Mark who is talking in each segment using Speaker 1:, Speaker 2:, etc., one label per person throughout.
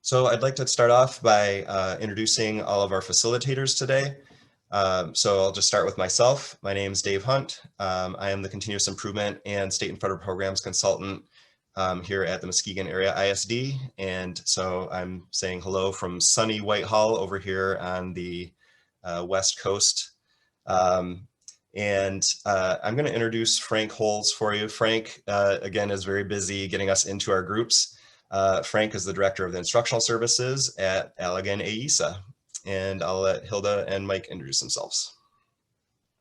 Speaker 1: So I'd like to start off by introducing all of our facilitators today. So I'll just start with myself. My name is Dave Hunt. I am the Continuous Improvement and State and Federal Programs Consultant here at the Muskegon Area ISD. And so I'm saying hello from sunny Whitehall over here on the West Coast. I'm going to introduce Frank Holes for you. Frank, again, is very busy getting us into our groups. Frank is the Director of the Instructional Services at Allegan AISA. And I'll let Hilda and Mike introduce themselves.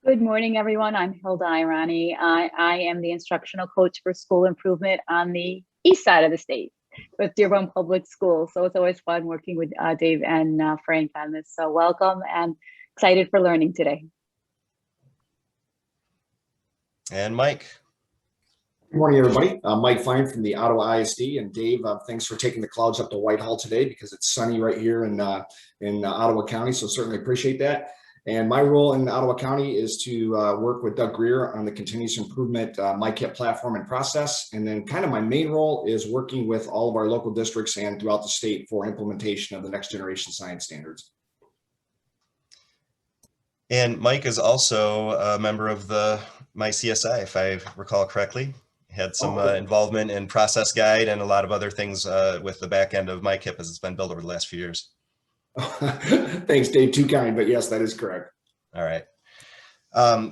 Speaker 2: Good morning, everyone. I'm Hilda Irani. I am the instructional coach for school improvement on the east side of the state with Dearborn Public Schools. So it's always fun working with Dave and Frank on this. So welcome and excited for learning today.
Speaker 1: And Mike.
Speaker 3: Good morning, everybody. Mike Fine from the Ottawa ISD, and Dave, thanks for taking the clouds up to Whitehall today because it's sunny right here in Ottawa County, so certainly appreciate that. And my role in Ottawa County is to work with Doug Greer on the continuous improvement MICIP platform and process. And then kind of my main role is working with all of our local districts and throughout the state for implementation of the next generation science standards.
Speaker 1: And Mike is also a member of the MICSI, if I recall correctly. Had some involvement in process guide and a lot of other things with the back end of MICIP as it's been built over the last few years.
Speaker 3: Thanks, Dave. Too kind, but yes, that is correct.
Speaker 1: All right.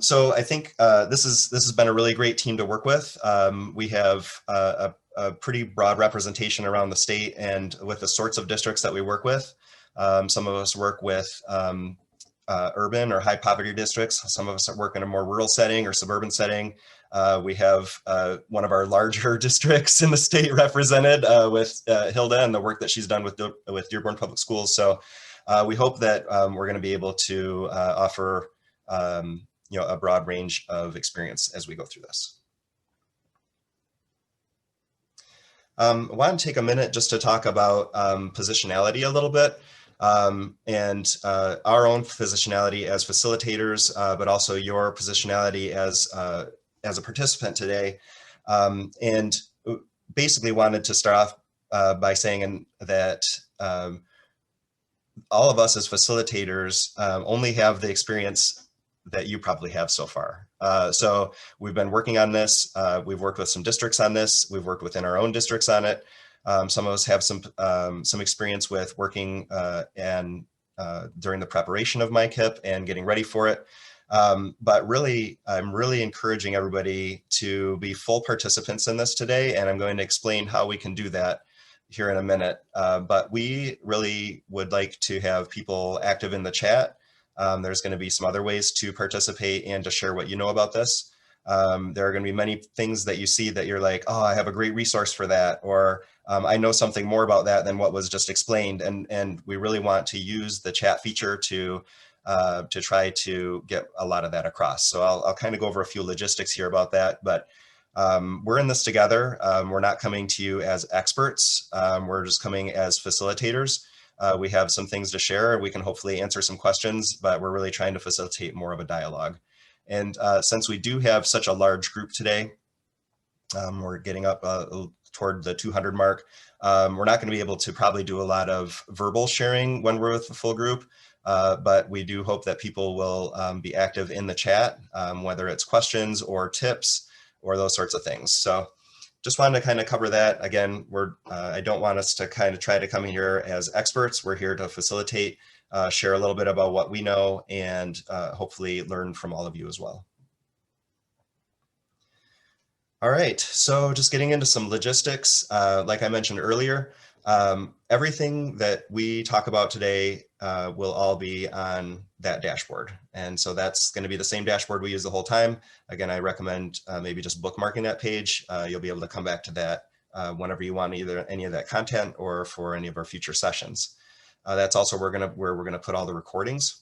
Speaker 1: So I think this has been a really great team to work with. We have a pretty broad representation around the state and with the sorts of districts that we work with. Some of us work with urban or high poverty districts. Some of us work in a more rural setting or suburban setting. We have one of our larger districts in the state represented with Hilda and the work that she's done with Dearborn Public Schools. So we hope that we're going to be able to offer a broad range of experience as we go through this. I want to take a minute just to talk about positionality a little bit. And our own positionality as facilitators, but also your positionality as a participant today. And basically wanted to start off by saying that all of us as facilitators only have the experience that you probably have so far. So we've been working on this. We've worked with some districts on this. We've worked within our own districts on it. Some of us have some experience with working during the preparation of MICIP and getting ready for it. But really, I'm really encouraging everybody to be full participants in this today, and I'm going to explain how we can do that here in a minute. But we really would like to have people active in the chat. There's going to be some other ways to participate and to share what you know about this. There are going to be many things that you see that you're like, oh, I have a great resource for that, or I know something more about that than what was just explained. And we really want to use the chat feature to try to get a lot of that across. So I'll kind of go over a few logistics here about that, but we're in this together. We're not coming to you as experts. We're just coming as facilitators. We have some things to share. We can hopefully answer some questions, but we're really trying to facilitate more of a dialogue. And since we do have such a large group today, we're getting up toward the 200 mark. We're not going to be able to probably do a lot of verbal sharing when we're with the full group, but we do hope that people will be active in the chat, whether it's questions or tips or those sorts of things. So just wanted to kind of cover that. Again, I don't want us to kind of try to come here as experts. We're here to facilitate, share a little bit about what we know, and hopefully learn from all of you as well. All right, so just getting into some logistics, like I mentioned earlier, everything that we talk about today will all be on that dashboard. And so that's going to be the same dashboard we use the whole time. Again, I recommend maybe just bookmarking that page. You'll be able to come back to that whenever you want either any of that content or for any of our future sessions. That's also where we're gonna put all the recordings.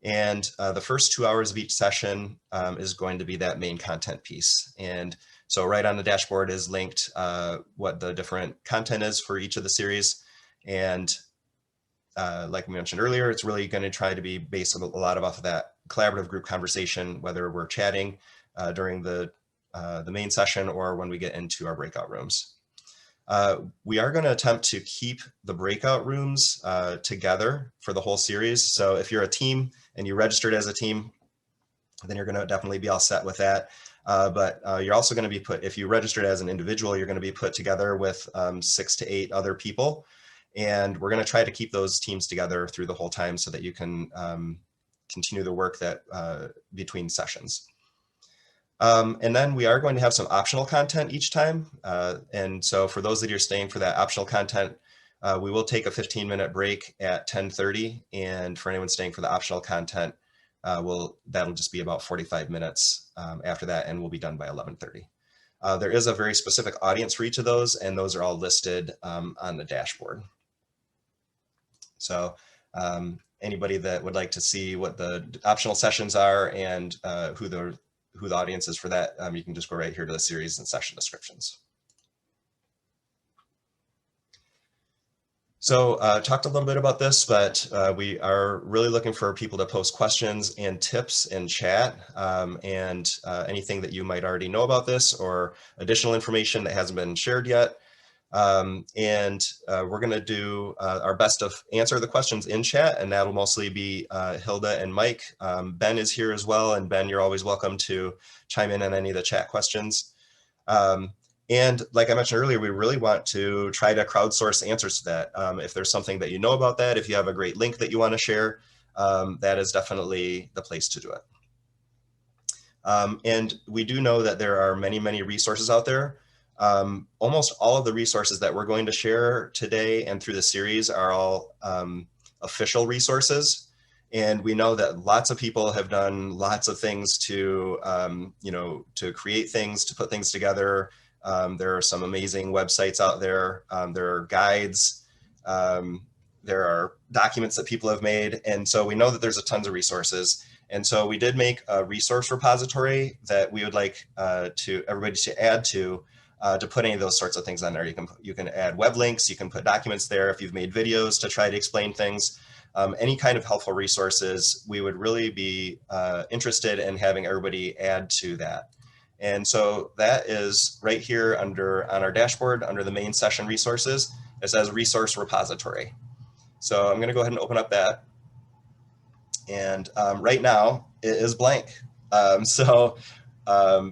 Speaker 1: And the first 2 hours of each session is going to be that main content piece. And so right on the dashboard is linked what the different content is for each of the series. And like we mentioned earlier, it's really going to try to be based a lot off of that collaborative group conversation, whether we're chatting during the main session or when we get into our breakout rooms. We are going to attempt to keep the breakout rooms together for the whole series. So if you're a team and you registered as a team, then you're going to definitely be all set with that. But you're also going to be put, if you registered as an individual, you're going to be put together with 6 to 8 other people. And we're going to try to keep those teams together through the whole time so that you can continue the work that between sessions. And then we are going to have some optional content each time. And so for those that are staying for that optional content, we will take a 15-minute break at 10:30. And for anyone staying for the optional content, that'll just be about 45 minutes after that, and we'll be done by 11:30. There is a very specific audience for each of those, and those are all listed on the dashboard. So anybody that would like to see what the optional sessions are and who the audience is for that, you can just go right here to the series and session descriptions. So talked a little bit about this, but we are really looking for people to post questions and tips in chat, and anything that you might already know about this or additional information that hasn't been shared yet. We're going to do our best to answer the questions in chat, and that'll mostly be Hilda and Mike. Ben is here as well, and Ben, you're always welcome to chime in on any of the chat questions. And like I mentioned earlier, we really want to try to crowdsource answers to that. If there's something that you know about that, if you have a great link that you want to share, that is definitely the place to do it. And we do know that there are many, many resources out there. Almost all of the resources that we're going to share today and through the series are all official resources. And we know that lots of people have done lots of things to, to create things, to put things together. There are some amazing websites out there. There are guides. There are documents that people have made. And so we know that there's a tons of resources. And so we did make a resource repository that we would like everybody to add to put any of those sorts of things on there. You can add web links, you can put documents there if you've made videos to try to explain things. Any kind of helpful resources, we would really be interested in having everybody add to that. And so that is right here on our dashboard under the main session resources. It says resource repository. So I'm going to go ahead and open up that. And right now it is blank.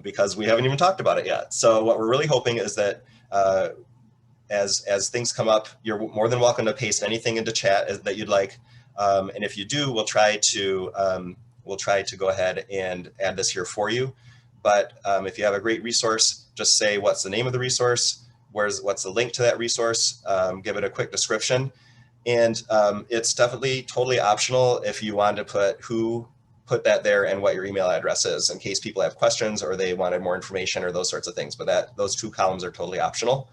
Speaker 1: Because we haven't even talked about it yet. So what we're really hoping is that as things come up, you're more than welcome to paste anything into chat that you'd like. And if you do, we'll try to go ahead and add this here for you. But if you have a great resource, just say what's the name of the resource, what's the link to that resource, give it a quick description. And it's definitely totally optional if you want to put that there and what your email address is in case people have questions or they wanted more information or those sorts of things. But those 2 columns are totally optional.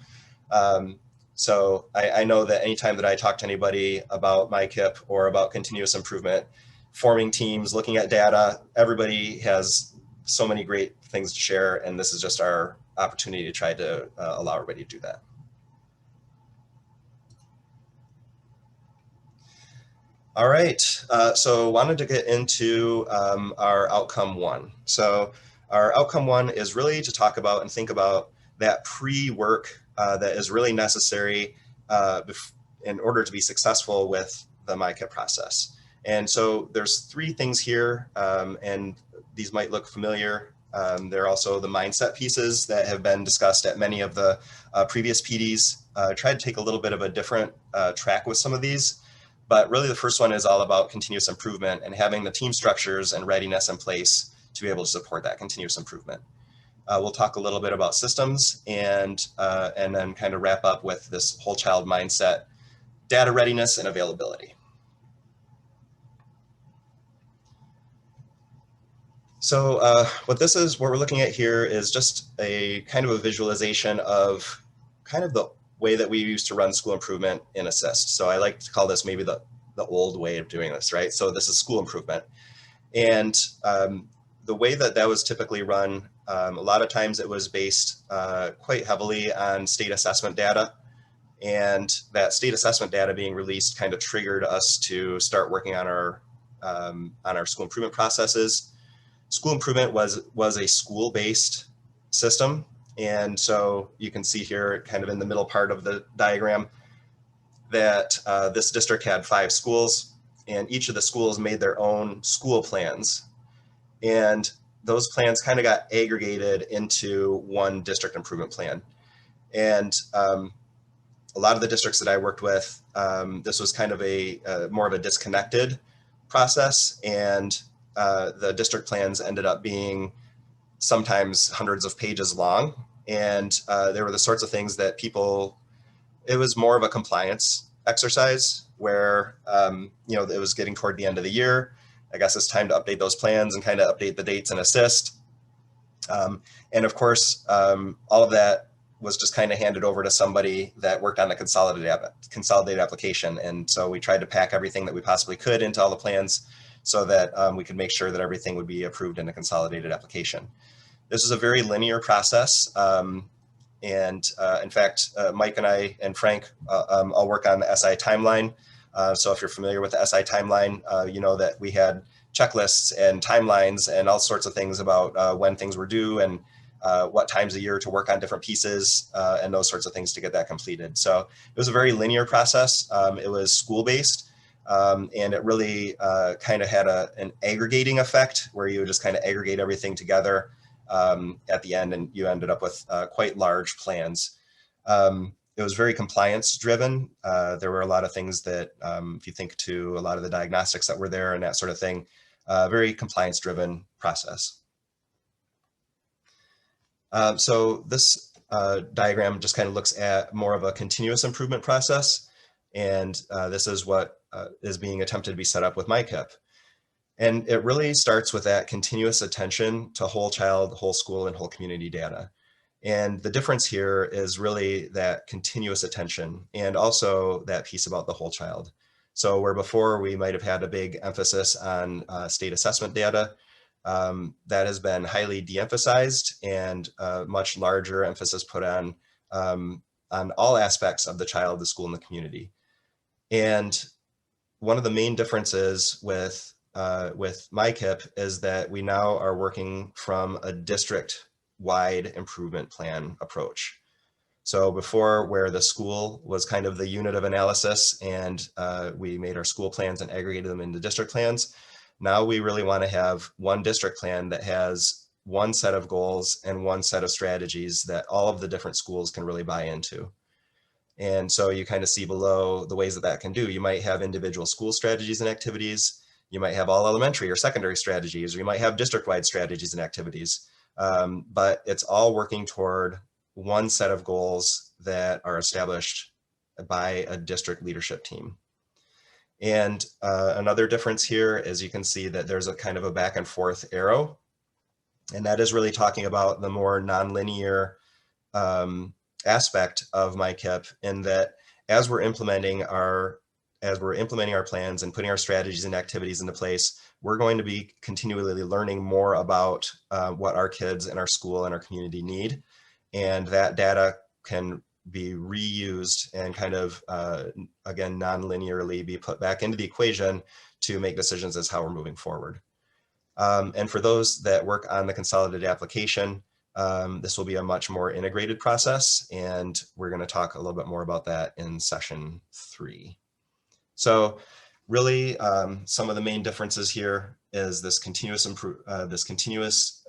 Speaker 1: So I know that anytime that I talk to anybody about MICIP or about continuous improvement, forming teams, looking at data, everybody has so many great things to share. And this is just our opportunity to try to allow everybody to do that. All right, so wanted to get into our outcome 1. So our outcome 1 is really to talk about and think about that pre-work that is really necessary in order to be successful with the MICIP process. And so there's 3 things here, and these might look familiar. There are also the mindset pieces that have been discussed at many of the previous PDs. Tried to take a little bit of a different track with some of these. But really the first one is all about continuous improvement and having the team structures and readiness in place to be able to support that continuous improvement. We'll talk a little bit about systems and then kind of wrap up with this whole child mindset, data readiness and availability. So what we're looking at here is just a kind of a visualization of kind of the way that we used to run school improvement in Assist. So I like to call this maybe the old way of doing this, right? So this is school improvement. And the way that was typically run, a lot of times it was based quite heavily on state assessment data. And that state assessment data being released kind of triggered us to start working on our school improvement processes. School improvement was a school-based system. And so you can see here kind of in the middle part of the diagram that this district had 5 schools, and each of the schools made their own school plans. And those plans kind of got aggregated into one district improvement plan. And a lot of the districts that I worked with, this was kind of a more of a disconnected process, and the district plans ended up being sometimes hundreds of pages long. And there were the sorts of things that people, it was more of a compliance exercise where, you know, it was getting toward the end of the year. I guess it's time to update those plans and kind of update the dates and assist. And of course, all of that was just kind of handed over to somebody that worked on the consolidated application. And so we tried to pack everything that we possibly could into all the plans so that we could make sure that everything would be approved in a consolidated application. This is a very linear process. In fact, Mike and I and Frank all work on the SI timeline. So if you're familiar with the SI timeline, you know that we had checklists and timelines and all sorts of things about when things were due and what times a year to work on different pieces and those sorts of things to get that completed. So it was a very linear process. It was school-based, and it really kind of had an aggregating effect where you would just kind of aggregate everything together at the end, and you ended up with quite large plans. It was very compliance driven. There were a lot of things that, if you think to a lot of the diagnostics that were there and that sort of thing, very compliance driven process. So this diagram just kind of looks at more of a continuous improvement process. And this is what is being attempted to be set up with MICIP. And it really starts with that continuous attention to whole child, whole school, and whole community data. And the difference here is really that continuous attention and also that piece about the whole child. So where before we might have had a big emphasis on state assessment data, that has been highly de-emphasized and much larger emphasis put on all aspects of the child, the school, and the community. And one of the main differences with MICIP is that we now are working from a district-wide improvement plan approach. So before, where the school was kind of the unit of analysis and we made our school plans and aggregated them into district plans, now we really want to have one district plan that has one set of goals and one set of strategies that all of the different schools can really buy into. And so you kind of see below the ways that that can do. You might have individual school strategies and activities. You might have all elementary or secondary strategies, or you might have district-wide strategies and activities. But it's all working toward one set of goals that are established by a district leadership team. And another difference here is you can see that there's a kind of a back and forth arrow. And that is really talking about the more nonlinear aspect of MICIP, in that as we're implementing our plans and putting our strategies and activities into place, we're going to be continually learning more about what our kids in our school and our community need. And that data can be reused and kind of, again, non-linearly be put back into the equation to make decisions as how we're moving forward. And for those that work on the consolidated application, this will be a much more integrated process, and we're going to talk a little bit more about that in session 3. So really, some of the main differences here is this continuous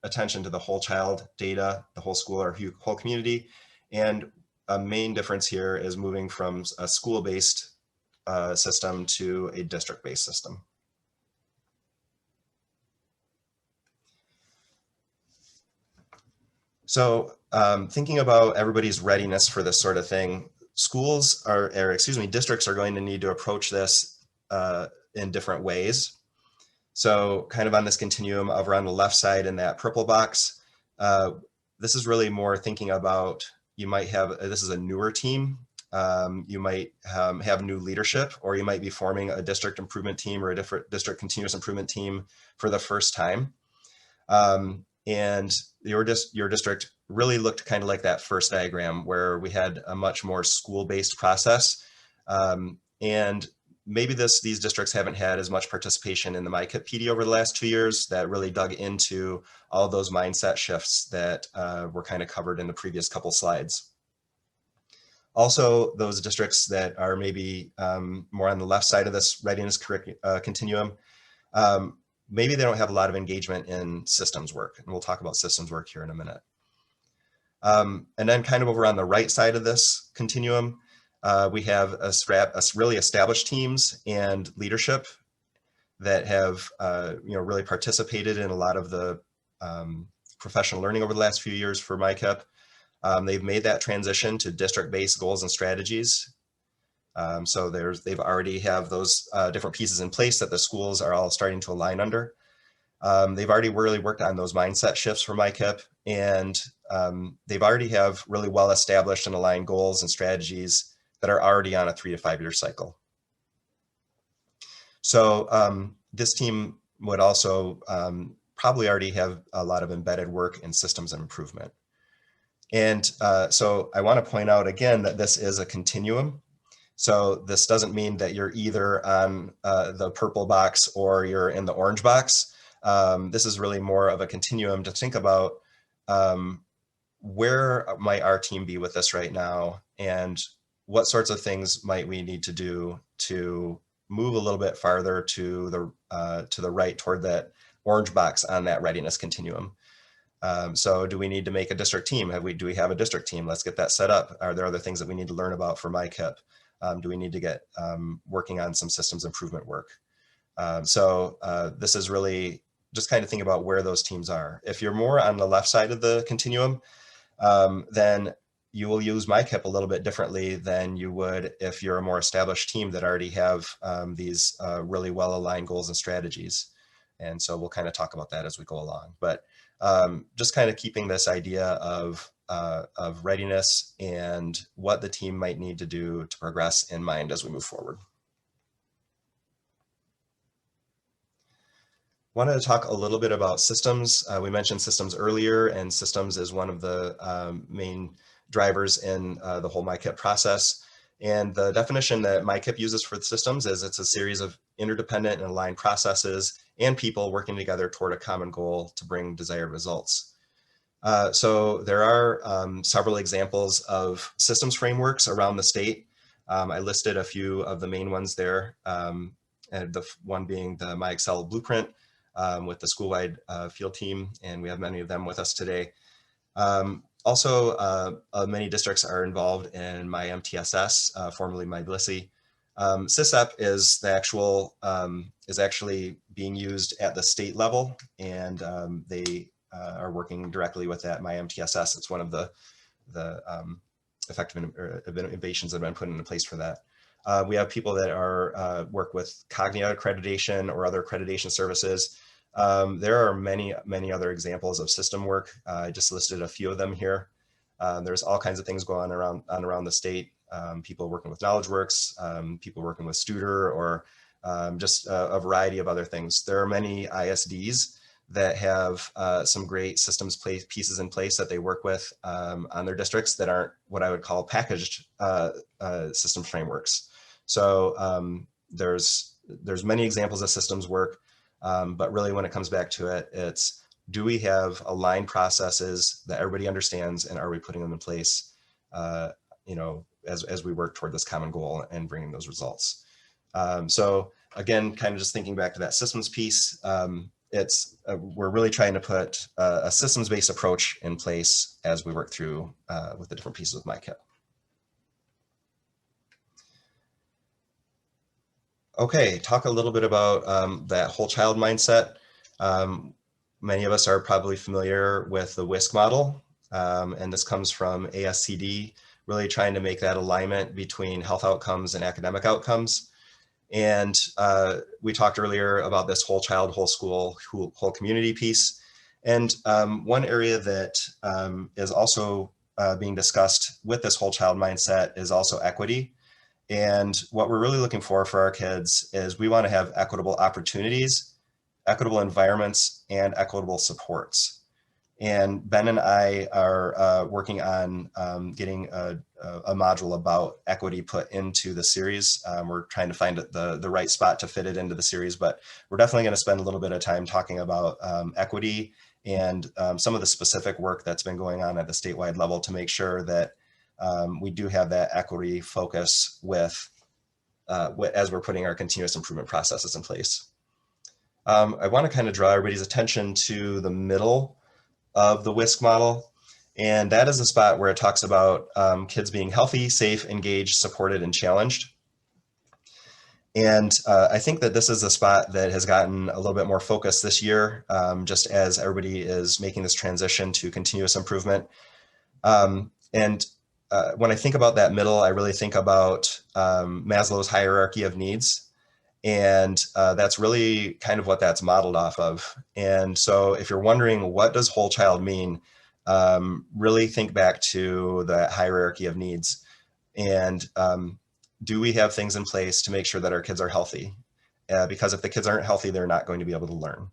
Speaker 1: attention to the whole child data, the whole school or whole community. And a main difference here is moving from a school-based system to a district-based system. So thinking about everybody's readiness for this sort of thing, districts are going to need to approach this in different ways. So kind of on this continuum over on the left side in that purple box, this is really more thinking about, you might have, this is a newer team, you might have new leadership, or you might be forming a district improvement team or a different district continuous improvement team for the first time. And your district really looked kind of like that first diagram, where we had a much more school-based process. And maybe these districts haven't had as much participation in the MICIP PD over the last 2 years that really dug into all those mindset shifts that were kind of covered in the previous couple slides. Also, those districts that are maybe more on the left side of this readiness continuum, maybe they don't have a lot of engagement in systems work, and we'll talk about systems work here in a minute. And then kind of over on the right side of this continuum, we have a really established teams and leadership that have really participated in a lot of the professional learning over the last few years for MICIP. They've made that transition to district-based goals and strategies. So they've already have those different pieces in place that the schools are all starting to align under. They've already really worked on those mindset shifts for MICIP, and they've already have really well established and aligned goals and strategies that are already on a 3 to 5 year cycle. So this team would also probably already have a lot of embedded work in systems and improvement. And so I want to point out again that this is a continuum. So this doesn't mean that you're either on the purple box or you're in the orange box. This is really more of a continuum to think about where might our team be with this right now, and what sorts of things might we need to do to move a little bit farther to the right toward that orange box on that readiness continuum. So do we need to make a district team? Do we have a district team? Let's get that set up. Are there other things that we need to learn about for MICIP? Do we need to get working on some systems improvement work? So this is really just kind of think about where those teams are. If you're more on the left side of the continuum, then you will use MICIP a little bit differently than you would if you're a more established team that already have these really well-aligned goals and strategies. And so we'll kind of talk about that as we go along. But just kind of keeping this idea of readiness and what the team might need to do to progress in mind as we move forward. Wanted to talk a little bit about systems. We mentioned systems earlier, and systems is one of the main drivers in the whole MICIP process. And the definition that MICIP uses for the systems is it's a series of interdependent and aligned processes and people working together toward a common goal to bring desired results. So there are several examples of systems frameworks around the state. I listed a few of the main ones there, and the one being the MyExcel Blueprint with the school-wide field team, and we have many of them with us today. Also, many districts are involved in MyMTSS, formerly MyBLISSy. MICIP is the actual is actually being used at the state level, and they are working directly with that MyMTSS. It's one of the effective innovations that have been put into place for that. We have people that are work with Cognia accreditation or other accreditation services. There are many other examples of system work. I just listed a few of them here. There's all kinds of things going on around the state. People working with KnowledgeWorks, people working with Studer, or just a variety of other things. There are many ISDs that have some great systems pieces in place that they work with on their districts that aren't what I would call packaged system frameworks. So there's many examples of systems work, but really when it comes back to it, it's do we have aligned processes that everybody understands, and are we putting them in place as we work toward this common goal and bringing those results. So again, kind of just thinking back to that systems piece, we're really trying to put a systems-based approach in place as we work through with the different pieces of MICIP. Okay, talk a little bit about that whole child mindset. Many of us are probably familiar with the WISC model, and this comes from ASCD, really trying to make that alignment between health outcomes and academic outcomes. And we talked earlier about this whole child, whole school, whole community piece. And one area that is also being discussed with this whole child mindset is also equity. And what we're really looking for our kids is we want to have equitable opportunities, equitable environments, and equitable supports. And Ben and I are working on getting a module about equity put into the series. We're trying to find the right spot to fit it into the series, but we're definitely going to spend a little bit of time talking about equity and some of the specific work that's been going on at the statewide level to make sure that we do have that equity focus as we're putting our continuous improvement processes in place. I want to kind of draw everybody's attention to the middle of the WISC model. And that is a spot where it talks about kids being healthy, safe, engaged, supported, and challenged. And I think that this is a spot that has gotten a little bit more focus this year, just as everybody is making this transition to continuous improvement. When I think about that middle, I really think about Maslow's hierarchy of needs. And that's really kind of what that's modeled off of. And so if you're wondering, what does whole child mean? Really think back to that hierarchy of needs. And do we have things in place to make sure that our kids are healthy? Because if the kids aren't healthy, they're not going to be able to learn.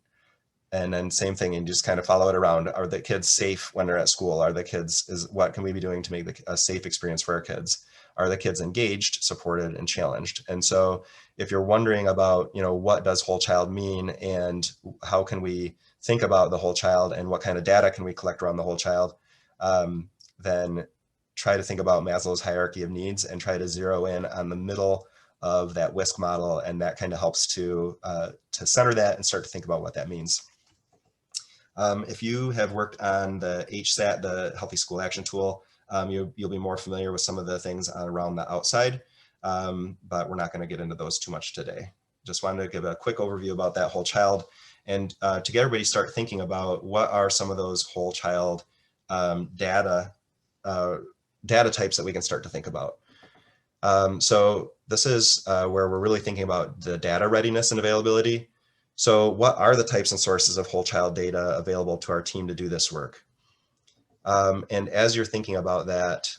Speaker 1: And then same thing, and just kind of follow it around. Are the kids safe when they're at school? What can we be doing to make a safe experience for our kids? Are the kids engaged, supported, and challenged? And so if you're wondering about, what does whole child mean and how can we think about the whole child and what kind of data can we collect around the whole child, then try to think about Maslow's hierarchy of needs and try to zero in on the middle of that WISC model. And that kind of helps to center that and start to think about what that means. If you have worked on the HSAT, the Healthy School Action Tool, you'll be more familiar with some of the things around the outside, but we're not going to get into those too much today. Just wanted to give a quick overview about that whole child and to get everybody start thinking about what are some of those whole child data types that we can start to think about. So this is where we're really thinking about the data readiness and availability. So what are the types and sources of whole child data available to our team to do this work? And as you're thinking about that,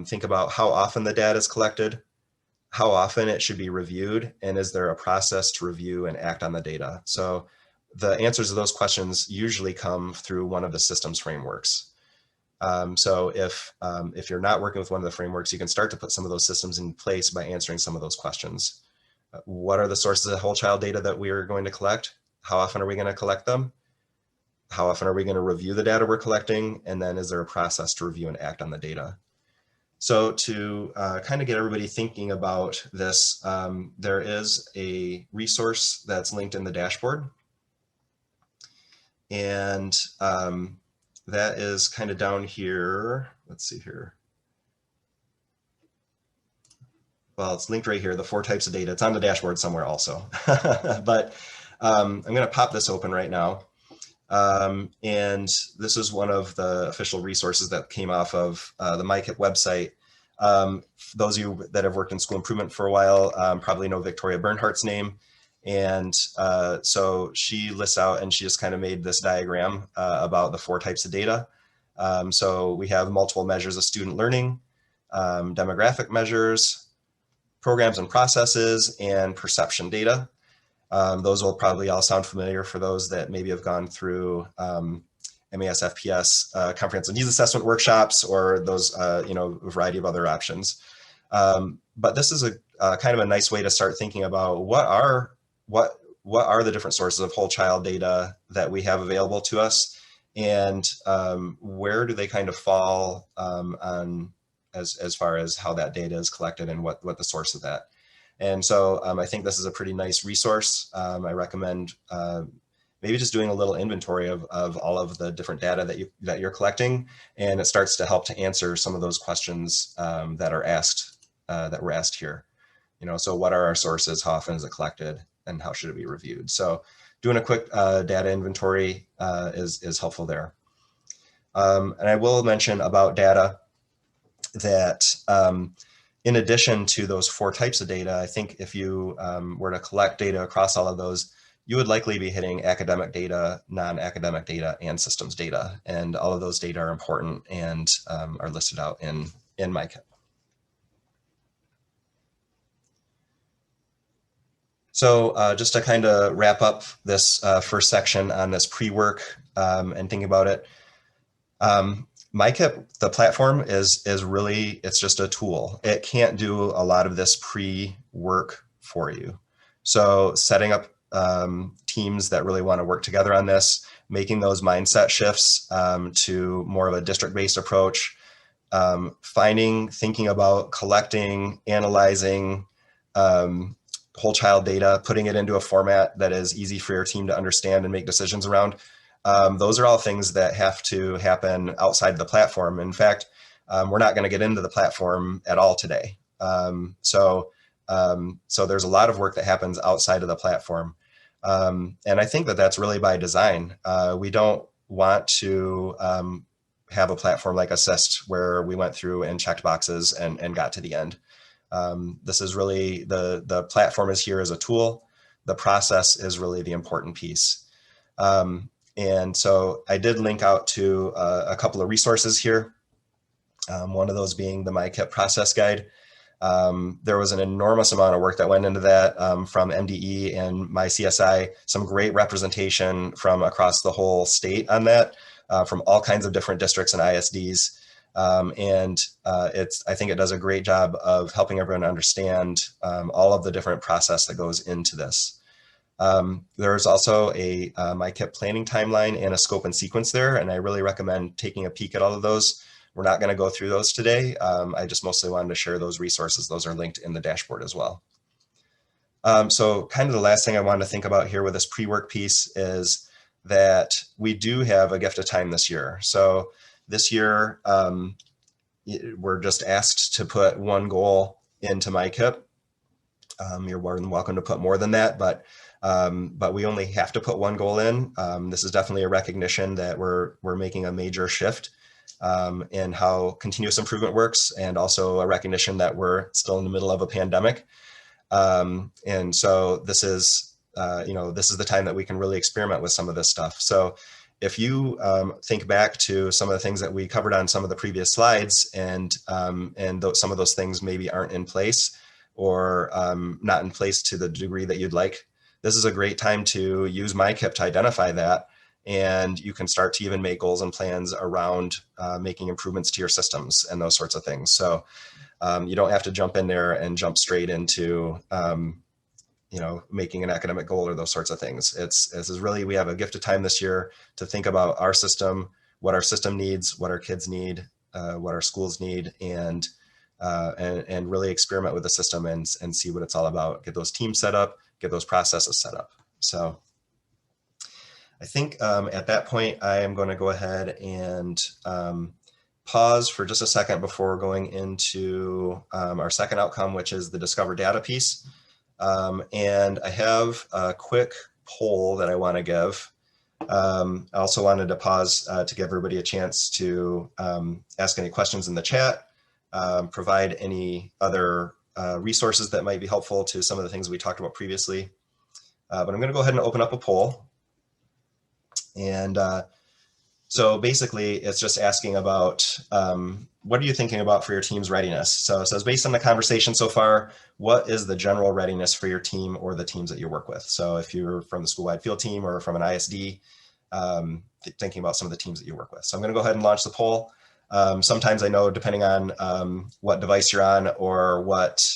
Speaker 1: think about how often the data is collected, how often it should be reviewed, and is there a process to review and act on the data? So the answers to those questions usually come through one of the systems frameworks. So if you're not working with one of the frameworks, you can start to put some of those systems in place by answering some of those questions. What are the sources of whole child data that we are going to collect? How often are we going to collect them? How often are we going to review the data we're collecting? And then is there a process to review and act on the data? So to kind of get everybody thinking about this, there is a resource that's linked in the dashboard. And that is kind of down here. Let's see here. Well, it's linked right here, the 4 types of data. It's on the dashboard somewhere also. But I'm going to pop this open right now. And this is one of the official resources that came off of the MICIP website. Those of you that have worked in school improvement for a while probably know Victoria Bernhardt's name. And so she lists out, and she just kind of made this diagram about the 4 types of data. So we have multiple measures of student learning, demographic measures, programs and processes, and perception data. Those will probably all sound familiar for those that maybe have gone through MASFPS comprehensive needs assessment workshops, or those, a variety of other options. But this is a kind of a nice way to start thinking about what are the different sources of whole child data that we have available to us, and where do they kind of fall on as far as how that data is collected and what the source of that. And so I think this is a pretty nice resource. I recommend maybe just doing a little inventory of all of the different data that you're collecting, and it starts to help to answer some of those questions that were asked here. So what are our sources, how often is it collected, and how should it be reviewed? So doing a quick data inventory is helpful there. And I will mention about data that in addition to those 4 types of data, I think if you were to collect data across all of those, you would likely be hitting academic data, non-academic data, and systems data. And all of those data are important and are listed out in MICIP. So just to kind of wrap up this first section on this pre-work and thinking about it, MICIP, the platform is really, it's just a tool. It can't do a lot of this pre-work for you. So setting up teams that really want to work together on this, making those mindset shifts to more of a district-based approach, thinking about collecting, analyzing whole child data, putting it into a format that is easy for your team to understand and make decisions around. Those are all things that have to happen outside of the platform. In fact, we're not going to get into the platform at all today. So there's a lot of work that happens outside of the platform. And I think that that's really by design. We don't want to have a platform like Assist where we went through and checked boxes and got to the end. This is really, the platform is here as a tool. The process is really the important piece. And so I did link out to a couple of resources here. One of those being the MICIP process guide. There was an enormous amount of work that went into that from MDE and MICSI, some great representation from across the whole state on that, from all kinds of different districts and ISDs. I think it does a great job of helping everyone understand all of the different process that goes into this. There's also a MICIP planning timeline and a scope and sequence there, and I really recommend taking a peek at all of those. We're not going to go through those today. I just mostly wanted to share those resources. Those are linked in the dashboard as well. So kind of the last thing I wanted to think about here with this pre-work piece is that we do have a gift of time this year. So this year, we're just asked to put one goal into MICIP. You're more than welcome to put more than that, but we only have to put one goal in. This is definitely a recognition that we're making a major shift in how continuous improvement works, and also a recognition that we're still in the middle of a pandemic. And so this is, this is the time that we can really experiment with some of this stuff. So if you think back to some of the things that we covered on some of the previous slides, and some of those things maybe aren't in place, or not in place to the degree that you'd like, this is a great time to use MICIP to identify that. And you can start to even make goals and plans around making improvements to your systems and those sorts of things. So you don't have to jump in there and jump straight into making an academic goal or those sorts of things. This is really, we have a gift of time this year to think about our system, what our system needs, what our kids need, what our schools need, and really experiment with the system and see what it's all about. Get those teams set up, get those processes set up. So I think at that point, I am going to go ahead and pause for just a second before going into our second outcome, which is the Discover Data piece. And I have a quick poll that I want to give. I also wanted to pause to give everybody a chance to ask any questions in the chat, provide any other resources that might be helpful to some of the things we talked about previously. But I'm going to go ahead and open up a poll. And so basically, it's just asking about what are you thinking about for your team's readiness? So it says, based on the conversation so far, what is the general readiness for your team or the teams that you work with? So if you're from the school-wide field team or from an ISD, thinking about some of the teams that you work with. So I'm going to go ahead and launch the poll. Sometimes I know, depending on what device you're on or what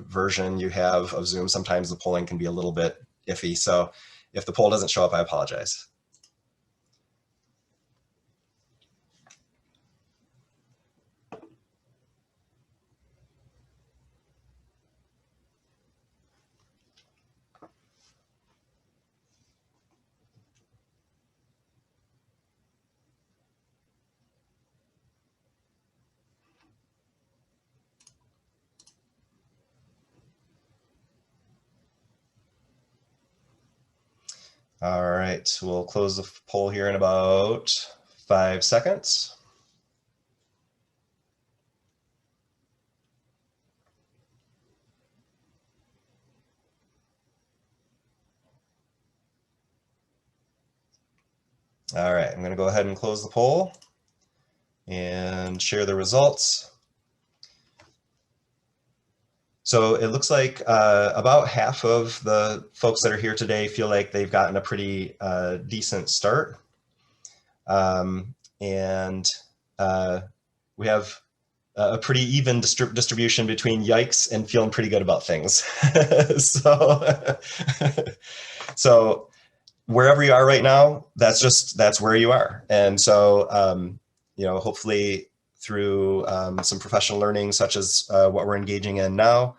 Speaker 1: version you have of Zoom, sometimes the polling can be a little bit iffy. So if the poll doesn't show up, I apologize. All right, so we'll close the poll here in about 5 seconds. All right, I'm going to go ahead and close the poll and share the results. So it looks like about half of the folks that are here today feel like they've gotten a pretty decent start. And we have a pretty even distribution between yikes and feeling pretty good about things. So wherever you are right now, that's where you are. And so, hopefully through some professional learning, such as what we're engaging in now,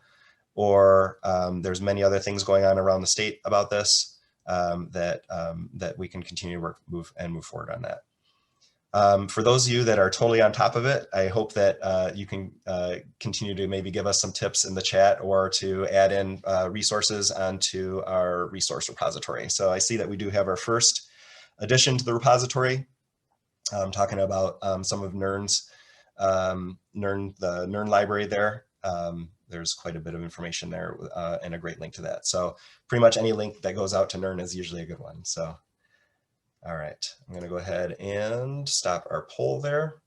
Speaker 1: or there's many other things going on around the state about this, that we can continue to move forward on that. For those of you that are totally on top of it, I hope that you can continue to maybe give us some tips in the chat or to add in resources onto our resource repository. So I see that we do have our first addition to the repository, talking about some of NERN's, the NERN library there. There's quite a bit of information there and a great link to that. So pretty much any link that goes out to NERN is usually a good one. So. All right, I'm going to go ahead and stop our poll there.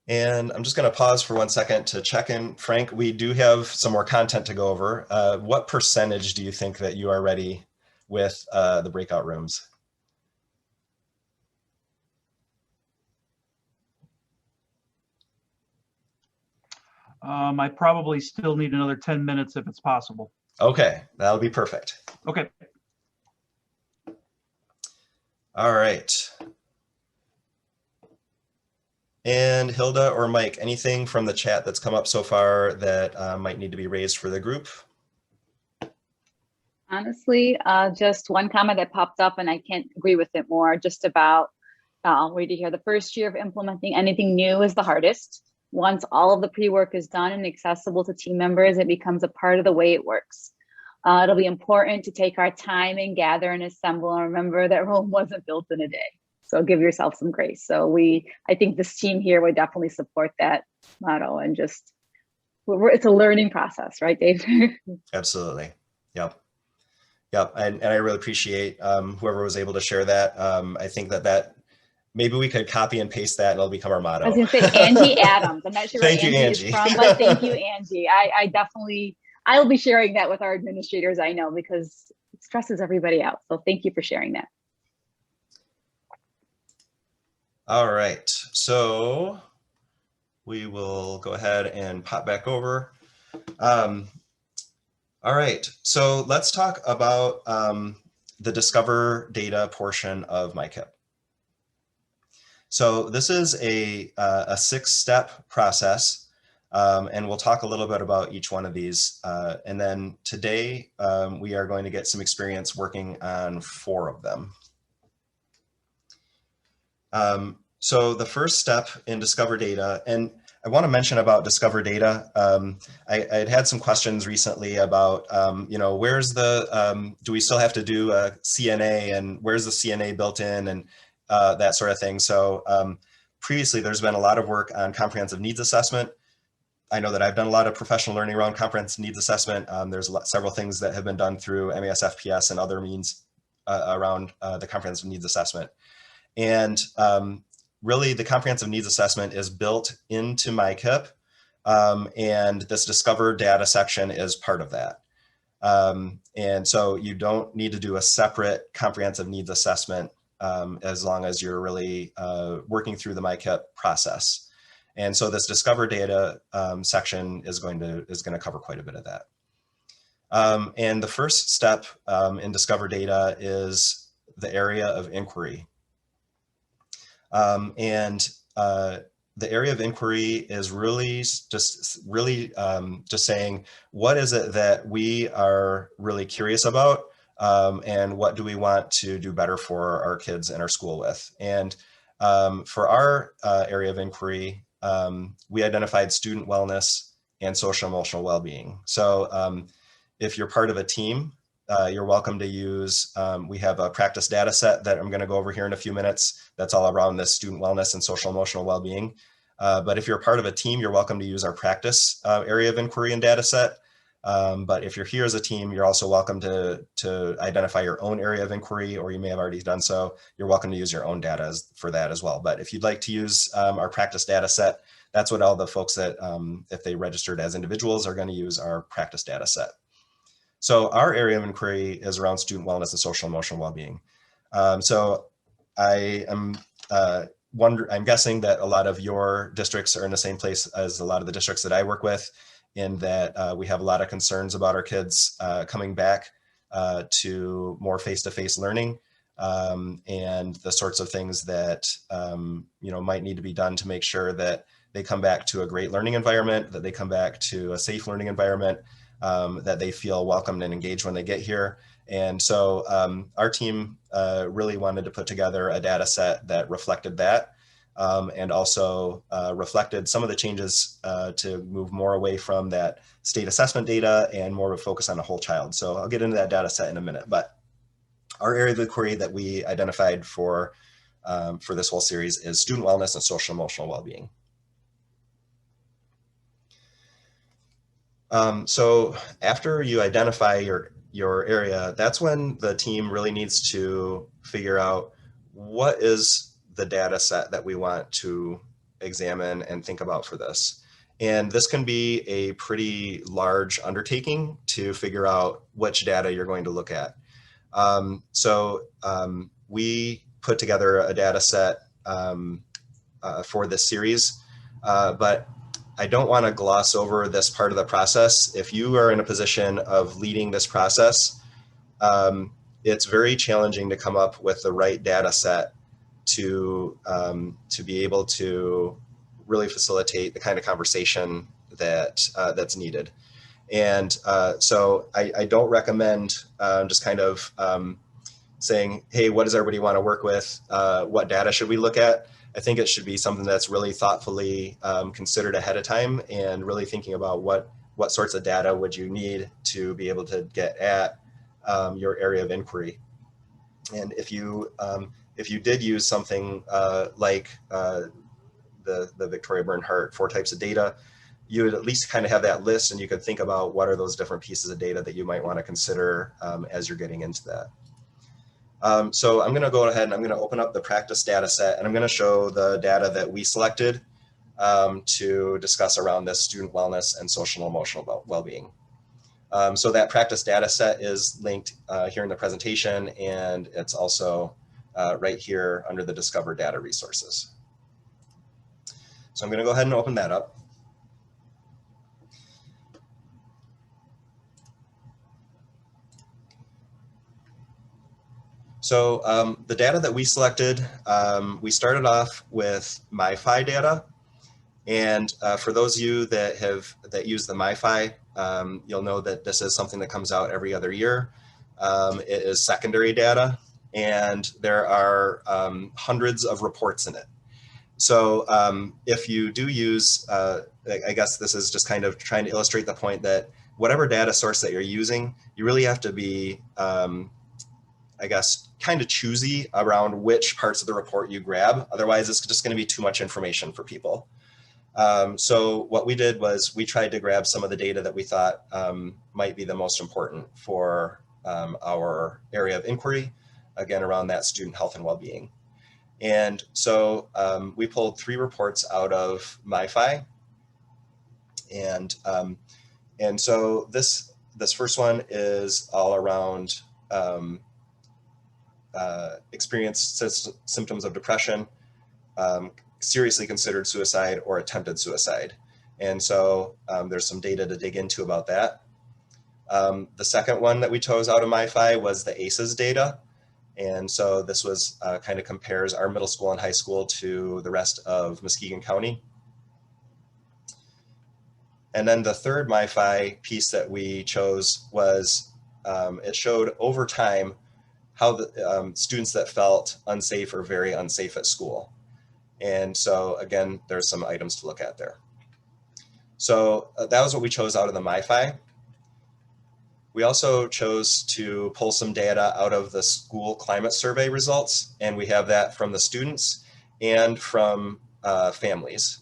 Speaker 1: And I'm just going to pause for 1 second to check in. Frank, we do have some more content to go over. What percentage do you think that you are ready with the breakout rooms?
Speaker 4: I probably still need another 10 minutes if it's possible.
Speaker 1: Okay, that'll be perfect.
Speaker 4: Okay.
Speaker 1: All right. And Hilda or Mike, anything from the chat that's come up so far that might need to be raised for the group?
Speaker 2: Honestly, just one comment that popped up, and I can't agree with it more, just about wait to hear the first year of implementing anything new is the hardest. Once all of the pre-work is done and accessible to team members, it becomes a part of the way it works. It'll be important to take our time and gather and assemble and remember that Rome wasn't built in a day. So give yourself some grace. So I think this team here would definitely support that motto, and just, it's a learning process, right, Dave?
Speaker 1: Absolutely. Yep. Yep. And I really appreciate whoever was able to share that. I think that maybe we could copy and paste that and it'll become our motto.
Speaker 2: I was going to say Angie Adams. I'm not sure where
Speaker 1: Angie
Speaker 2: is from, but thank you, Angie. I definitely, I'll be sharing that with our administrators, I know, because it stresses everybody out. So thank you for sharing that.
Speaker 1: All right, so we will go ahead and pop back over. All right, so let's talk about the Discover data portion of MICIP. So this is a 6-step process. And we'll talk a little bit about each one of these. And then today, we are going to get some experience working on 4 of them. So the first step in Discover Data, and I want to mention about Discover Data. I had some questions recently about, where's the, do we still have to do a CNA, and where's the CNA built in, and that sort of thing. So previously, there's been a lot of work on comprehensive needs assessment. I know that I've done a lot of professional learning around comprehensive needs assessment. There's several things that have been done through MAS-FPS and other means around the comprehensive needs assessment. And really, the comprehensive needs assessment is built into MICIP, and this Discover data section is part of that. And so you don't need to do a separate comprehensive needs assessment as long as you're really working through the MICIP process. And so this Discover data section is going to cover quite a bit of that. And the first step in Discover data is the area of inquiry. The area of inquiry is really just saying, what is it that we are really curious about, and what do we want to do better for our kids in our school with? And for our area of inquiry, we identified student wellness and social emotional well-being. So if you're part of a team, you're welcome to use, we have a practice data set that I'm going to go over here in a few minutes. That's all around this student wellness and social emotional well-being. But if you're part of a team, you're welcome to use our practice area of inquiry and data set. But if you're here as a team, you're also welcome to identify your own area of inquiry, or you may have already done so. You're welcome to use your own data for that as well. But if you'd like to use our practice data set, that's what all the folks that, if they registered as individuals, are going to use our practice data set. So our area of inquiry is around student wellness and social emotional well-being. So I am I'm guessing that a lot of your districts are in the same place as a lot of the districts that I work with, in that we have a lot of concerns about our kids coming back to more face-to-face learning, and the sorts of things that might need to be done to make sure that they come back to a great learning environment, that they come back to a safe learning environment, that they feel welcomed and engaged when they get here. And so our team really wanted to put together a data set that reflected that, and also reflected some of the changes to move more away from that state assessment data and more of a focus on the whole child. So I'll get into that data set in a minute, but our area of inquiry that we identified for this whole series is student wellness and social emotional well-being. So after you identify your area, that's when the team really needs to figure out what is the data set that we want to examine and think about for this. And this can be a pretty large undertaking to figure out which data you're going to look at. We put together a data set for this series, but I don't want to gloss over this part of the process. If you are in a position of leading this process, it's very challenging to come up with the right data set to be able to really facilitate the kind of conversation that's needed. And so I don't recommend just kind of saying, hey, what does everybody want to work with? What data should we look at? I think it should be something that's really thoughtfully considered ahead of time, and really thinking about what sorts of data would you need to be able to get at your area of inquiry. And if you did use something like the Victoria Bernhardt 4 types of data, you would at least kind of have that list, and you could think about what are those different pieces of data that you might want to consider as you're getting into that. So I'm going to go ahead and I'm going to open up the practice data set, and I'm going to show the data that we selected to discuss around this student wellness and social and emotional well-being. So that practice data set is linked here in the presentation, and it's also right here under the Discover Data Resources. So I'm going to go ahead and open that up. So the data that we selected, we started off with MiFi data. And for those of you that use the MiFi, you'll know that this is something that comes out every other year. It is secondary data, and there are hundreds of reports in it. So if you do use, I guess this is just kind of trying to illustrate the point that whatever data source that you're using, you really have to be, I guess, kind of choosy around which parts of the report you grab. Otherwise, it's just going to be too much information for people. So what we did was we tried to grab some of the data that we thought might be the most important for our area of inquiry, again, around that student health and well-being. And so we pulled 3 reports out of MiFi. And so this first one is all around experienced symptoms of depression, seriously considered suicide, or attempted suicide. And so there's some data to dig into about that. The second one that we chose out of MiFi was the ACEs data. And so this was kind of compares our middle school and high school to the rest of Muskegon County. And then the third MiFi piece that we chose was, it showed over time how the students that felt unsafe or very unsafe at school. And so again, there's some items to look at there. So that was what we chose out of the MiFi. We also chose to pull some data out of the school climate survey results, and we have that from the students and from families.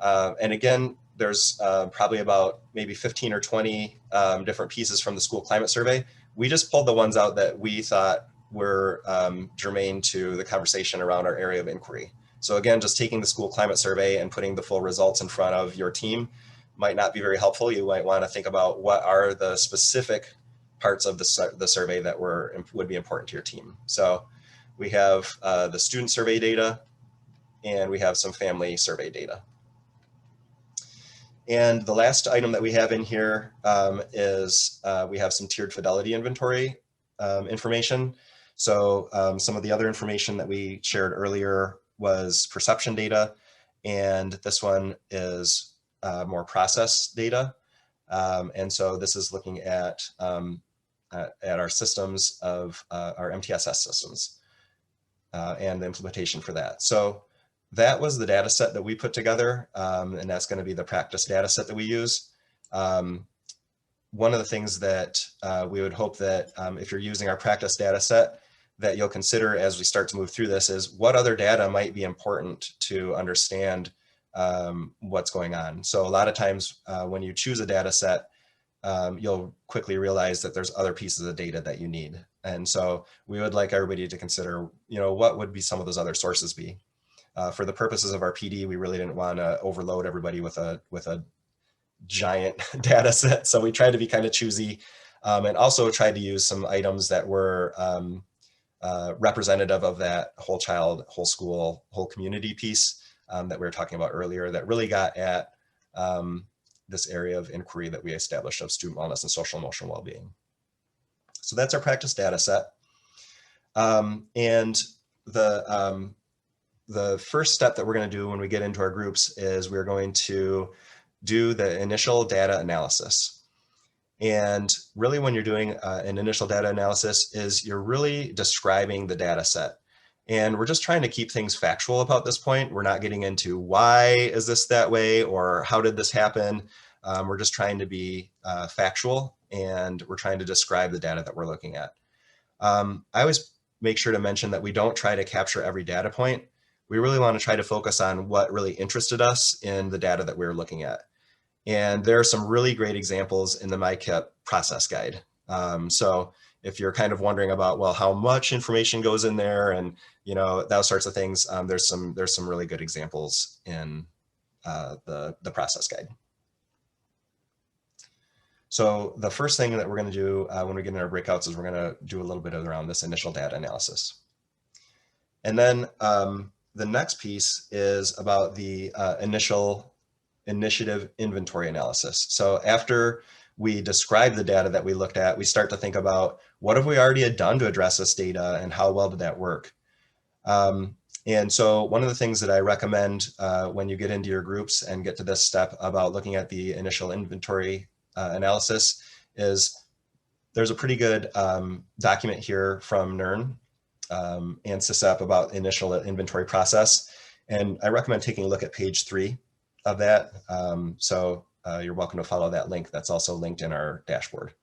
Speaker 1: And again, there's probably about maybe 15 or 20 different pieces from the school climate survey. We just pulled the ones out that we thought were germane to the conversation around our area of inquiry. So again, just taking the school climate survey and putting the full results in front of your team might not be very helpful. You might want to think about what are the specific parts of the survey that would be important to your team. So we have the student survey data, and we have some family survey data. And the last item that we have in here is we have some tiered fidelity inventory information. So some of the other information that we shared earlier was perception data, and this one is more process data. And so this is looking at our systems of our MTSS systems and the implementation for that. So that was the data set that we put together, and that's going to be the practice data set that we use. One of the things that we would hope that if you're using our practice data set, that you'll consider as we start to move through this is what other data might be important to understand what's going on. So a lot of times when you choose a data set, you'll quickly realize that there's other pieces of data that you need. And so we would like everybody to consider, what would be some of those other sources be? For the purposes of our PD, we really didn't want to overload everybody with a giant data set. So we tried to be kind of choosy and also tried to use some items that were representative of that whole child, whole school, whole community piece that we were talking about earlier that really got at this area of inquiry that we established of student wellness and social emotional well-being. So that's our practice data set. And the first step that we're going to do when we get into our groups is we're going to do the initial data analysis. And really when you're doing an initial data analysis is you're really describing the data set. And we're just trying to keep things factual about this point. We're not getting into why is this that way or how did this happen. We're just trying to be factual, and we're trying to describe the data that we're looking at. I always make sure to mention that we don't try to capture every data point. We really want to try to focus on what really interested us in the data that we're looking at. And there are some really great examples in the MICIP process guide. So if you're kind of wondering about, well, how much information goes in there and, those sorts of things, there's some really good examples in the process guide. So the first thing that we're going to do when we get in our breakouts is we're going to do a little bit around this initial data analysis. And then the next piece is about the initial initiative inventory analysis. So after we describe the data that we looked at, we start to think about what have we already done to address this data and how well did that work? And so one of the things that I recommend when you get into your groups and get to this step about looking at the initial inventory analysis is there's a pretty good document here from NERN and MICIP about initial inventory process. And I recommend taking a look at page 3 of that. So you're welcome to follow that link. That's also linked in our dashboard.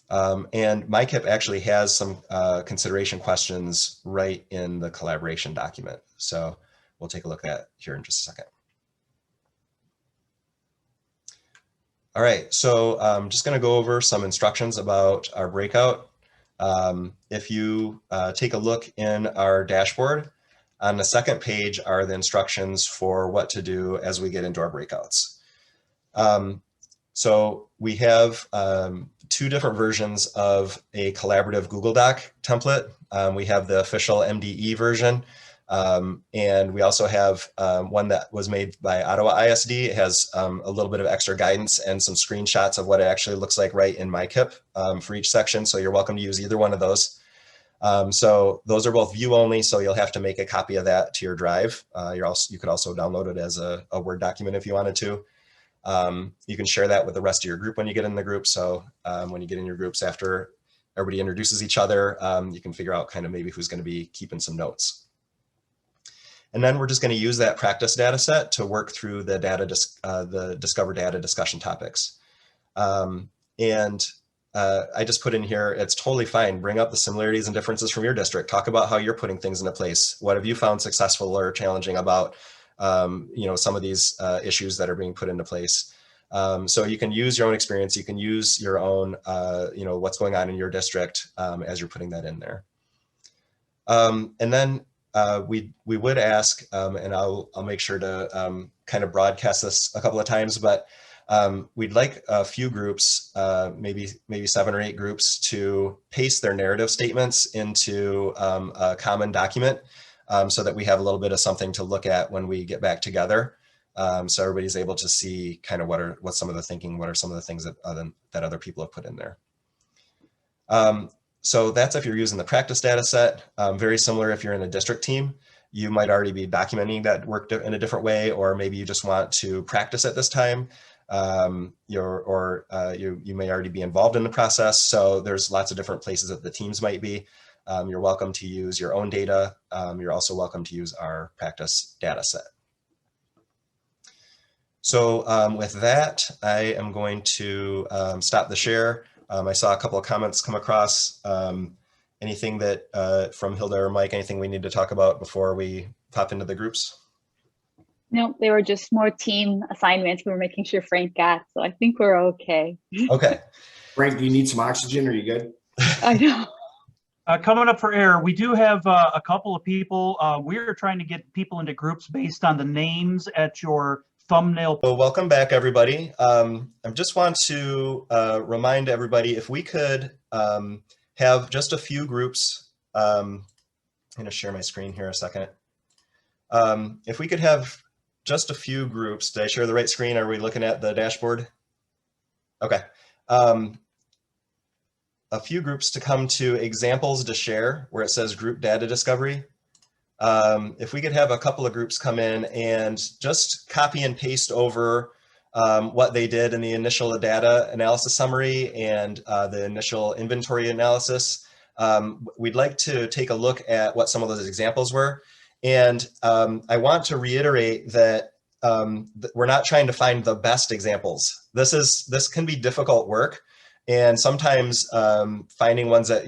Speaker 1: And MICIP actually has some consideration questions right in the collaboration document. So we'll take a look at that here in just a second. All right, so I'm just going to go over some instructions about our breakout. If you take a look in our dashboard, on the second page are the instructions for what to do as we get into our breakouts. So we have 2 different versions of a collaborative Google Doc template. We have the official MDE version, and we also have one that was made by Ottawa ISD. It has a little bit of extra guidance and some screenshots of what it actually looks like right in MICIP for each section. So you're welcome to use either one of those. So those are both view only, so you'll have to make a copy of that to your drive. You could also download it as a Word document if you wanted to. You can share that with the rest of your group when you get in the group. So when you get in your groups after everybody introduces each other, you can figure out kind of maybe who's going to be keeping some notes. And then we're just going to use that practice data set to work through the the Discover Data discussion topics. I just put in here, it's totally fine. Bring up the similarities and differences from your district. Talk about how you're putting things into place. What have you found successful or challenging about some of these issues that are being put into place? So you can use your own experience. You can use your own, what's going on in your district as you're putting that in there. And then we would ask, and I'll make sure to kind of broadcast this a couple of times, but We'd like a few groups, maybe 7 or 8 groups, to paste their narrative statements into a common document so that we have a little bit of something to look at when we get back together. So everybody's able to see kind of what's some of the thinking, what are some of the things that other people have put in there. So that's if you're using the practice data set. Very similar if you're in a district team. You might already be documenting that work in a different way, or maybe you just want to practice at this time. You may already be involved in the process. So there's lots of different places that the teams might be. You're welcome to use your own data. You're also welcome to use our practice data set. So with that, I am going to stop the share. I saw a couple of comments come across. Anything that from Hilda or Mike, anything we need to talk about before we pop into the groups?
Speaker 2: No, they were just more team assignments we were making sure Frank got, so I think we're okay.
Speaker 1: Okay.
Speaker 3: Frank, do you need some oxygen? Are you good?
Speaker 2: I know.
Speaker 4: Coming up for air, we do have a couple of people. We're trying to get people into groups based on the names at your thumbnail.
Speaker 1: Well, welcome back, everybody. I just want to remind everybody, if we could have just a few groups. I'm going to share my screen here a second. If we could have just a few groups. Did I share the right screen? Are we looking at the dashboard? Okay. A few groups to come to examples to share where it says group data discovery. If we could have a couple of groups come in and just copy and paste over what they did in the initial data analysis summary and the initial inventory analysis. We'd like to take a look at what some of those examples were. And I want to reiterate that we're not trying to find the best examples. This can be difficult work. And sometimes finding ones that,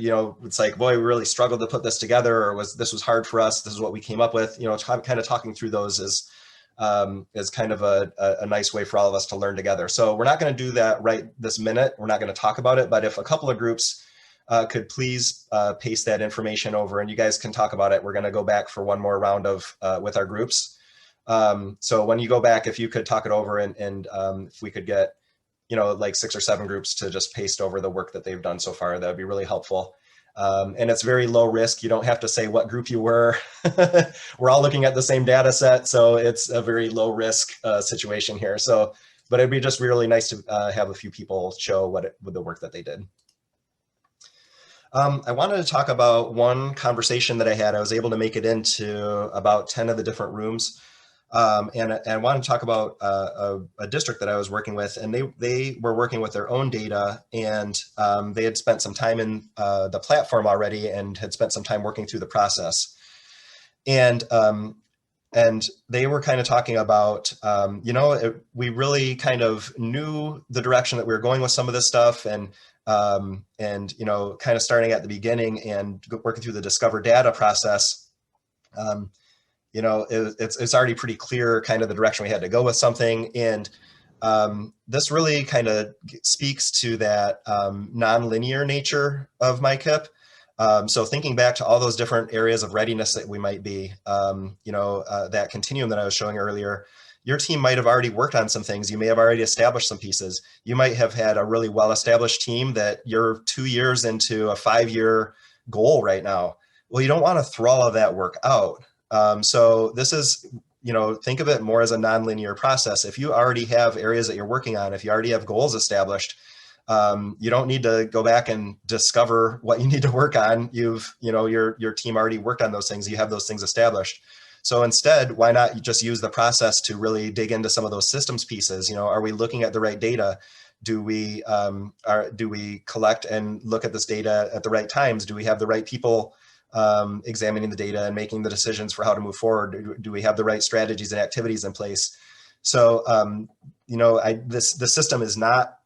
Speaker 1: it's like, boy, we really struggled to put this together, or this was hard for us. This is what we came up with. Kind of talking through those is kind of a nice way for all of us to learn together. So we're not going to do that right this minute. We're not going to talk about it. But if a couple of groups could please paste that information over, and you guys can talk about it. We're going to go back for one more round of with our groups. So when you go back, if you could talk it over and if we could get like 6 or 7 groups to just paste over the work that they've done so far, that would be really helpful. And it's very low risk. You don't have to say what group you were. We're all looking at the same data set, so it's a very low risk situation here. So, but it'd be just really nice to have a few people show with the work that they did. I wanted to talk about one conversation that I had. I was able to make it into about 10 of the different rooms. And I want to talk about a district that I was working with, and they were working with their own data, and they had spent some time in the platform already and had spent some time working through the process. And they were kind of talking about, we really kind of knew the direction that we were going with some of this stuff, and kind of starting at the beginning and working through the discover data process. It's already pretty clear kind of the direction we had to go with something. And this really kind of speaks to that nonlinear nature of MICIP. So thinking back to all those different areas of readiness that we might be, that continuum that I was showing earlier, your team might have already worked on some things. You may have already established some pieces. You might have had a really well-established team that you're 2 years into a 5-year goal right now. Well, you don't want to throw all of that work out. So this is, think of it more as a nonlinear process. If you already have areas that you're working on, if you already have goals established, you don't need to go back and discover what you need to work on. Your team already worked on those things. You have those things established. So instead, why not just use the process to really dig into some of those systems pieces? Are we looking at the right data? Do we collect and look at this data at the right times? Do we have the right people examining the data and making the decisions for how to move forward? Do we have the right strategies and activities in place? So, the system is not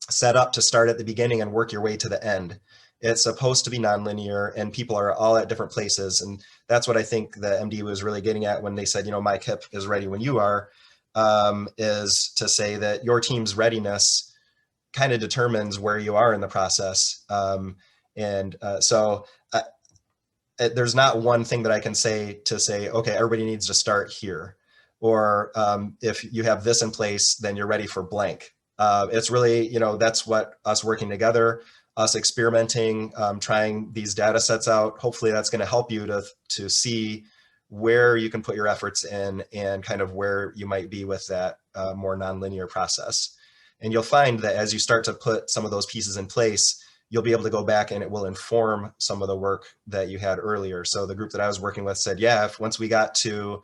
Speaker 1: set up to start at the beginning and work your way to the end. It's supposed to be nonlinear, and people are all at different places. And that's what I think the MD was really getting at when they said, MICIP is ready when you are, is to say that your team's readiness kind of determines where you are in the process. So there's not one thing that I can say to say, okay, everybody needs to start here. or if you have this in place, then you're ready for blank. It's really, that's what us working together, us experimenting, trying these data sets out. Hopefully that's going to help you to see where you can put your efforts in and kind of where you might be with that more nonlinear process. And you'll find that as you start to put some of those pieces in place, you'll be able to go back and it will inform some of the work that you had earlier. So the group that I was working with said, yeah, if once we got to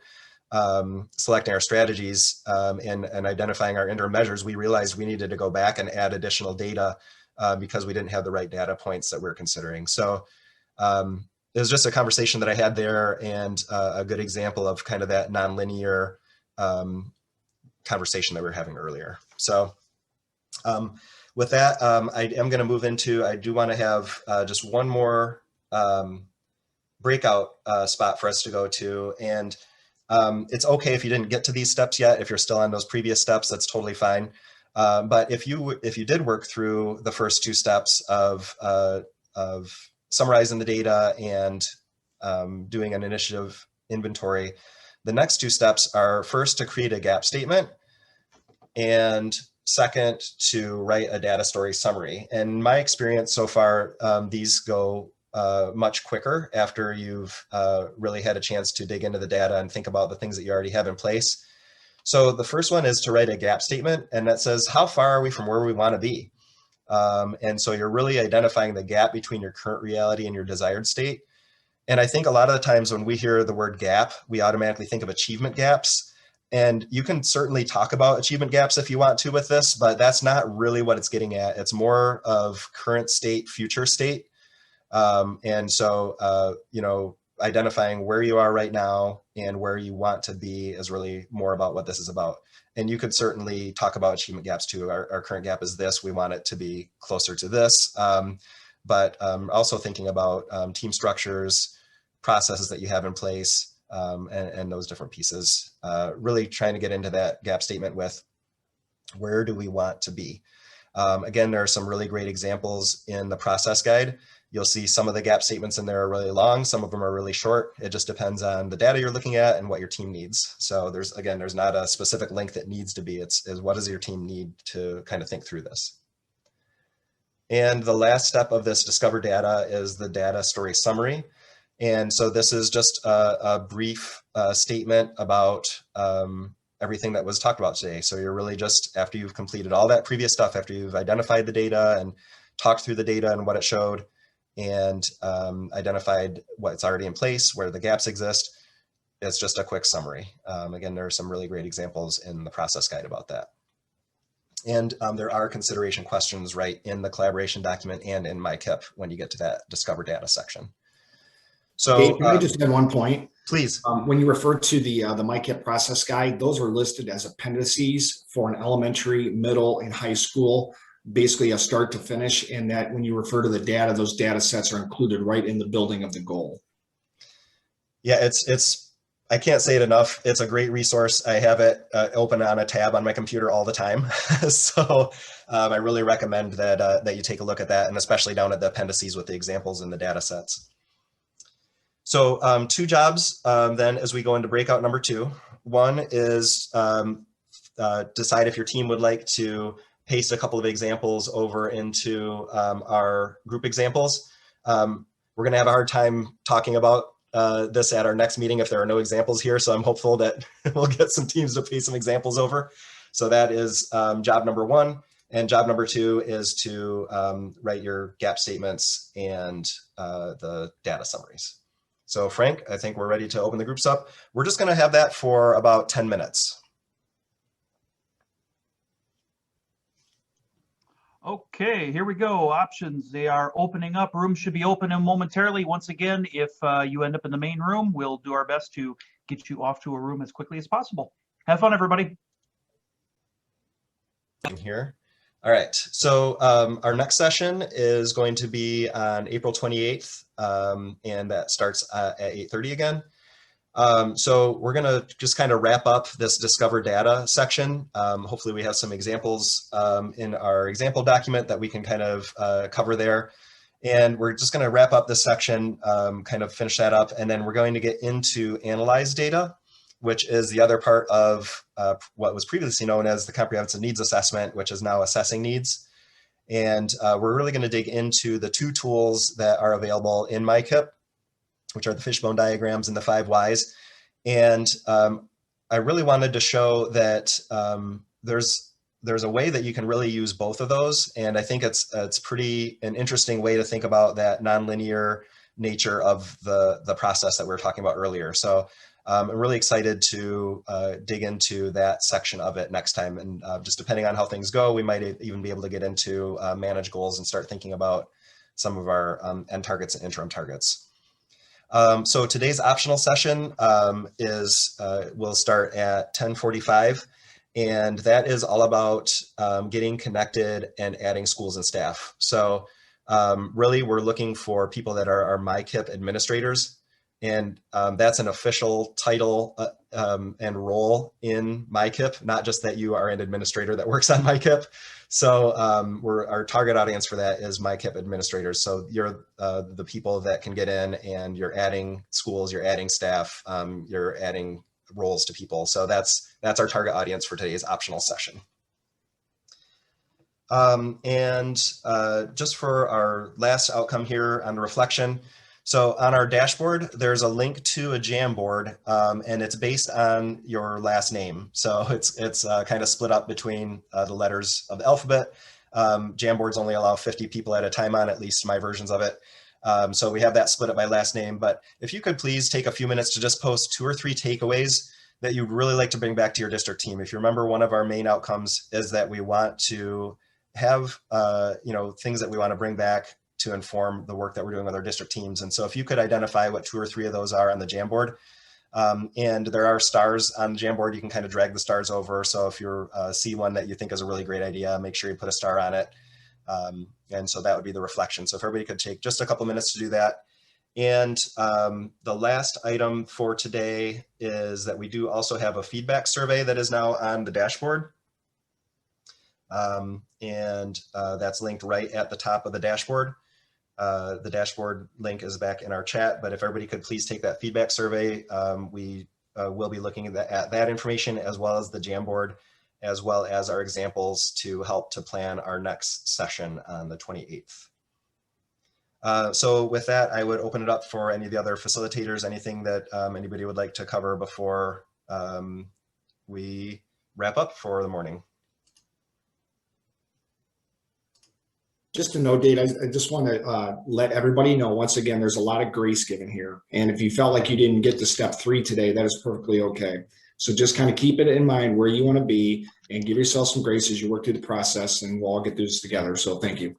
Speaker 1: selecting our strategies and identifying our interim measures, we realized we needed to go back and add additional data because we didn't have the right data points that we we're considering. So it was just a conversation that I had there, and a good example of kind of that nonlinear conversation that we were having earlier. So with that, I am going to move into, I do want to have just one more breakout spot for us to go to. And it's okay if you didn't get to these steps yet. If you're still on those previous steps, that's totally fine. But if you did work through the first two steps of summarizing the data and doing an initiative inventory, the next two steps are first to create a gap statement, and second to write a data story summary. And in my experience so far, these go much quicker after you've really had a chance to dig into the data and think about the things that you already have in place. So the first one is to write a gap statement, and that says, how far are we from where we want to be? And so you're really identifying the gap between your current reality and your desired state. And I think a lot of the times when we hear the word gap, we automatically think of achievement gaps. And you can certainly talk about achievement gaps if you want to with this, but that's not really what it's getting at. It's more of current state, future state. And so, identifying where you are right now and where you want to be is really more about what this is about. And you could certainly talk about achievement gaps too. Our current gap is this, we want it to be closer to this. But also thinking about team structures, processes that you have in place, and those different pieces. Really trying to get into that gap statement with where do we want to be? Again, there are some really great examples in the process guide. You'll see some of the gap statements in there are really long, some of them are really short. It just depends on the data you're looking at and what your team needs. So there's not a specific length that needs to be, it's what does your team need to kind of think through this. And the last step of this discover data is the data story summary. And so this is just a brief statement about everything that was talked about today. So you're really just, after you've completed all that previous stuff, after you've identified the data and talked through the data and what it showed, and identified what's already in place, where the gaps exist, it's just a quick summary. Again, there are some really great examples in the process guide about that. And there are consideration questions right in the collaboration document and in MICIP when you get to that discover data section. So
Speaker 3: Dave, can I just add one point?
Speaker 1: Please.
Speaker 3: When you refer to the MICIP process guide, those are listed as appendices for an elementary, middle, and high school, basically a start to finish. And that when you refer to the data, those data sets are included right in the building of the goal. Yeah,
Speaker 1: I can't say it enough. It's a great resource. I have it open on a tab on my computer all the time. So I really recommend that you take a look at that, and especially down at the appendices with the examples and the data sets. So two jobs then as we go into breakout number 2. One is decide if your team would like to paste a couple of examples over into our group examples. We're going to have a hard time talking about this at our next meeting if there are no examples here. So I'm hopeful that we'll get some teams to paste some examples over. So that is job number 1. And job number 2 is to write your gap statements and the data summaries. So Frank, I think we're ready to open the groups up. We're just going to have that for about 10 minutes.
Speaker 4: Okay, here we go. Options, they are opening up. Rooms should be opening momentarily. Once again, if you end up in the main room, we'll do our best to get you off to a room as quickly as possible. Have fun, everybody.
Speaker 1: In here. All right, so our next session is going to be on April 28th, and that starts at 8:30 again. So we're gonna just kind of wrap up this discover data section. Hopefully we have some examples in our example document that we can kind of cover there. And we're just gonna wrap up this section, kind of finish that up, and then we're going to get into analyze data. which is the other part of what was previously known as the comprehensive needs assessment, which is now assessing needs. And we're really going to dig into the two tools that are available in MICIP, which are the fishbone diagrams and the 5 whys. And I really wanted to show that there's a way that you can really use both of those. And I think it's an interesting way to think about that nonlinear nature of the process that we were talking about earlier. So I'm really excited to dig into that section of it next time. And just depending on how things go, we might even be able to get into manage goals and start thinking about some of our end targets and interim targets. So today's optional session will start at 10:45, and that is all about getting connected and adding schools and staff. So really, we're looking for people that are our MICIP administrators, and that's an official title and role in MICIP, not just that you are an administrator that works on MICIP. So our target audience for that is MICIP administrators. So you're the people that can get in and you're adding schools, you're adding staff, you're adding roles to people. So that's our target audience for today's optional session. Just for our last outcome here on the reflection. So on our dashboard, there's a link to a Jamboard, and it's based on your last name. So it's kind of split up between the letters of the alphabet. Jamboards only allow 50 people at a time on, at least my versions of it. So we have that split up by last name. But if you could please take a few minutes to just post 2 or 3 takeaways that you'd really like to bring back to your district team. If you remember, one of our main outcomes is that we want to have things that we want to bring back to inform the work that we're doing with our district teams. And so if you could identify what 2 or 3 of those are on the Jamboard, and there are stars on the Jamboard, you can kind of drag the stars over. So if you see one that you think is a really great idea, make sure you put a star on it. And so that would be the reflection. So if everybody could take just a couple minutes to do that. And the last item for today is that we do also have a feedback survey that is now on the dashboard. That's linked right at the top of the dashboard. The dashboard link is back in our chat, but if everybody could please take that feedback survey, we will be looking at that information as well as the Jamboard, as well as our examples to help to plan our next session on the 28th. So with that, I would open it up for any of the other facilitators, anything that anybody would like to cover before we wrap up for the morning.
Speaker 3: Just a note, Dave, I just want to let everybody know, once again, there's a lot of grace given here. And if you felt like you didn't get to step 3 today, that is perfectly okay. So just kind of keep it in mind where you want to be and give yourself some grace as you work through the process, and we'll all get through this together. So thank you.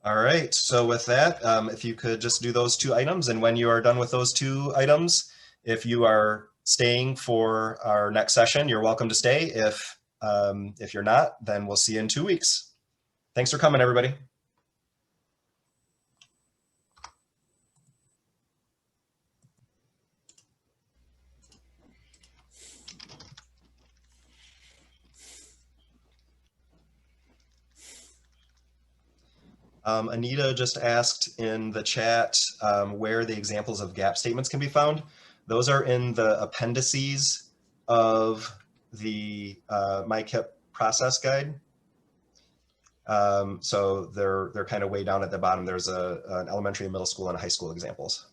Speaker 1: All right, so with that, if you could just do those 2 items, and when you are done with those 2 items, if you are staying for our next session, you're welcome to stay. If you're not, then we'll see you in 2 weeks. Thanks for coming, everybody. Anita just asked in the chat where the examples of gap statements can be found. Those are in the appendices of the MICIP process guide. So they're kind of way down at the bottom. There's an elementary, middle school, and high school examples.